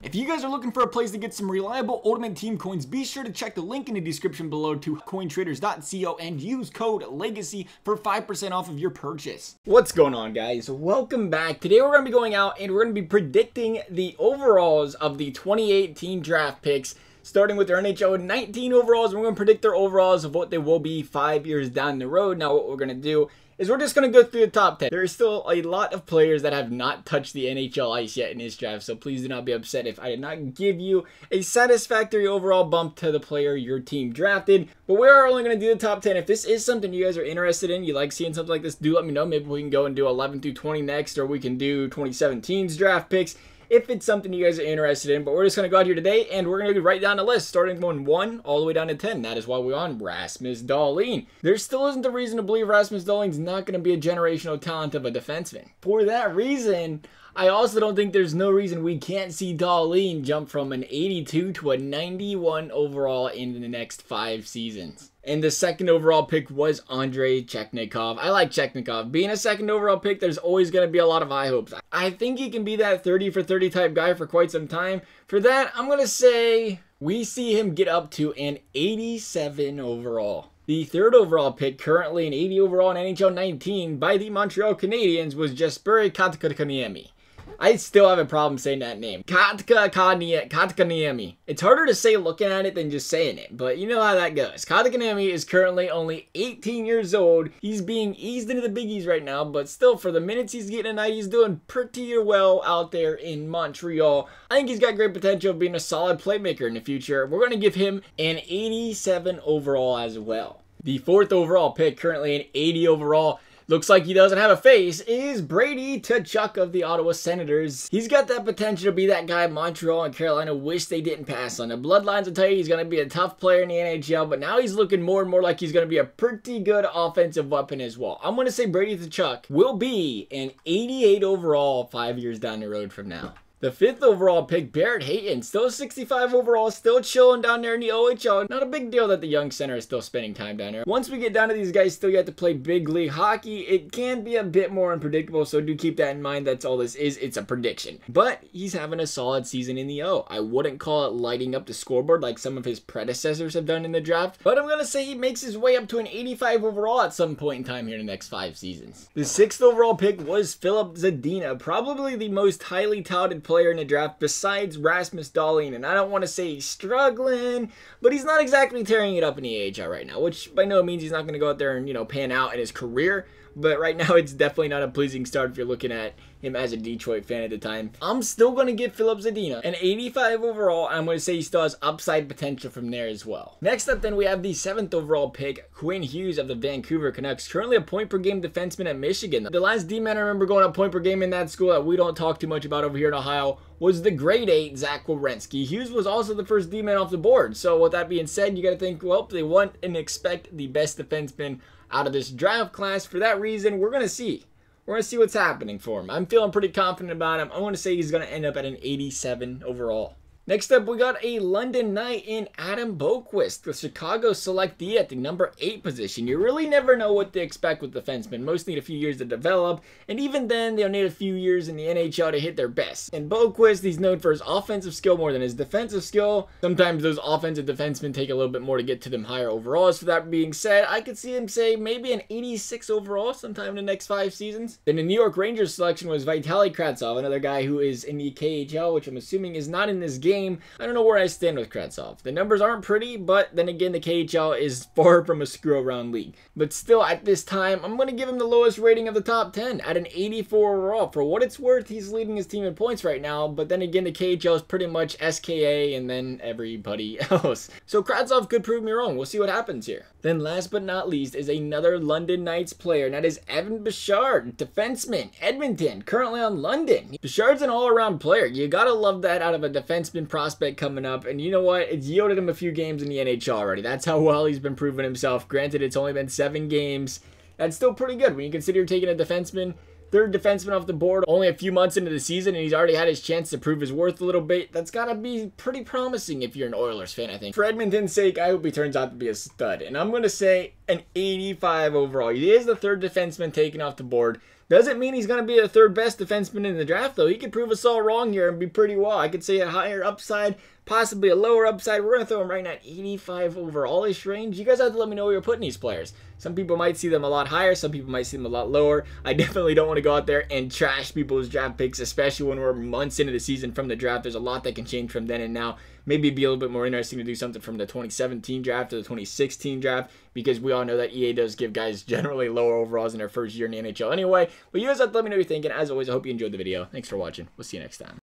If you guys are looking for a place to get some reliable Ultimate Team coins, be sure to check the link in the description below to cointraders.co and use code LEGACY for 5% off of your purchase. What's going on, guys? Welcome back. Today we're going to be going out and we're going to be predicting the overalls of the 2018 draft picks, starting with their NHL 19 overalls. And we're going to predict their overalls of what they will be 5 years down the road. Now what we're going to do is we're just going to go through the top 10. There is still a lot of players that have not touched the NHL ice yet in this draft, so please do not be upset if I did not give you a satisfactory overall bump to the player your team drafted. But we are only going to do the top 10. If this is something you guys are interested in, you like seeing something like this, do let me know. Maybe we can go and do 11 through 20 next, or we can do 2017's draft picks, if it's something you guys are interested in. But we're just going to go out here today and we're going to write down the list, starting from 1 all the way down to 10. That is why we're on Rasmus Dahlin. There still isn't a reason to believe Rasmus Dahlin's not going to be a generational talent of a defenseman. For that reason, I also don't think there's no reason we can't see Dahlin jump from an 82 to a 91 overall in the next 5 seasons. And the second overall pick was ANDREI Chechnikov. I like Chechnikov. Being a second overall pick, there's always going to be a lot of high hopes. I think he can be that 30 for 30 type guy for quite some time. For that, I'm going to say we see him get up to an 87 overall. The third overall pick, currently an 80 overall in NHL 19 by the Montreal Canadiens, was Jesperi Kotkaniemi. I still have a problem saying that name. Kotkaniemi. It's harder to say looking at it than just saying it, but you know how that goes. Kotkaniemi is currently only 18 years old. He's being eased into the biggies right now, but still, for the minutes he's getting tonight, he's doing pretty well out there in Montreal. I think he's got great potential of being a solid playmaker in the future. We're going to give him an 87 overall as well. The fourth overall pick, currently an 80 overall, looks like he doesn't have a face, is BRADY TKACHUK of the Ottawa Senators. He's got that potential to be that guy Montreal and Carolina wish they didn't pass on. The Bloodlines will tell you he's going to be a tough player in the NHL, but now he's looking more and more like he's going to be a pretty good offensive weapon as well. I'm going to say BRADY TKACHUK will be an 88 overall 5 years down the road from now. The fifth overall pick, BARRETT, HAYTON, still 65 overall, still chilling down there in the OHL. Not a big deal that the young center is still spending time down there. Once we get down to these guys still yet to play big league hockey, it can be a bit more unpredictable, so do keep that in mind. That's all this is. It's a prediction. But he's having a solid season in the O. I wouldn't call it lighting up the scoreboard like some of his predecessors have done in the draft, but I'm going to say he makes his way up to an 85 overall at some point in time here in the next 5 seasons. The sixth overall pick was Filip Zadina, probably the most highly touted player in the draft besides Rasmus Dahlin, and I don't want to say he's struggling, but he's not exactly tearing it up in the AHL right now, which by no means he's not going to go out there and, you know, pan out in his career. But right now, it's definitely not a pleasing start if you're looking at him as a Detroit fan at the time. I'm still going to give Filip Zadina an 85 overall. I'm going to say he still has upside potential from there as well. Next up, then, we have the 7th overall pick, Quinn Hughes of the Vancouver Canucks. Currently a point-per-game defenseman at Michigan. The last D-man I remember going up point-per-game in that school that we don't talk too much about over here in Ohio was the grade 8 Zach Werenski. Hughes was also the first D-man off the board. So with that being said, you got to think, well, they want and expect the best defenseman out of this draft class. For that reason, we're going to see. We're going to see what's happening for him. I'm feeling pretty confident about him. I want to say he's going to end up at an 87 overall. Next up, we got a London Knight in Adam Boqvist, the Chicago selectee at the number 8 position. You really never know what to expect with defensemen. Most need a few years to develop, and even then, they'll need a few years in the NHL to hit their best. And Boqvist, he's known for his offensive skill more than his defensive skill. Sometimes those offensive defensemen take a little bit more to get to them higher overalls. For that being said, I could see him say maybe an 86 overall sometime in the next 5 seasons. Then the New York Rangers selection was Vitaly Kravtsov, another guy who is in the KHL, which I'm assuming is not in this game. I don't know where I stand with Kravtsov. The numbers aren't pretty, but then again, the KHL is far from a screw-around league. But still, at this time, I'm going to give him the lowest rating of the top 10 at an 84 overall. For what it's worth, he's leading his team in points right now, but then again, the KHL is pretty much SKA and then everybody else. So Kravtsov could prove me wrong. We'll see what happens here. Then last but not least is another London Knights player, and that is Evan Bouchard, defenseman, Edmonton, currently on London. Bouchard's an all-around player. You gotta love that out of a defenseman prospect coming up, and you know what? It's yielded him a few games in the NHL already. That's how well he's been proving himself. Granted, it's only been 7 games. That's still pretty good when you consider you're taking a defenseman, third defenseman off the board, only a few months into the season, and he's already had his chance to prove his worth a little bit. That's gotta be pretty promising if you're an Oilers fan, I think. For Edmonton's sake, I hope he turns out to be a stud, and I'm gonna say an 85 overall. He is the third defenseman taken off the board. Doesn't mean he's going to be the third best defenseman in the draft, though. He could prove us all wrong here and be pretty well. I could say a higher upside, possibly a lower upside. We're going to throw him right now at 85 overall-ish range. You guys have to let me know where you're putting these players. Some people might see them a lot higher. Some people might see them a lot lower. I definitely don't want to go out there and trash people's draft picks, especially when we're months into the season from the draft. There's a lot that can change from then and now. Maybe it'd be a little bit more interesting to do something from the 2017 draft to the 2016 draft, because we all know that EA does give guys generally lower overalls in their first year in the NHL anyway. But you guys have to let me know what you're thinking. As always, I hope you enjoyed the video. Thanks for watching. We'll see you next time.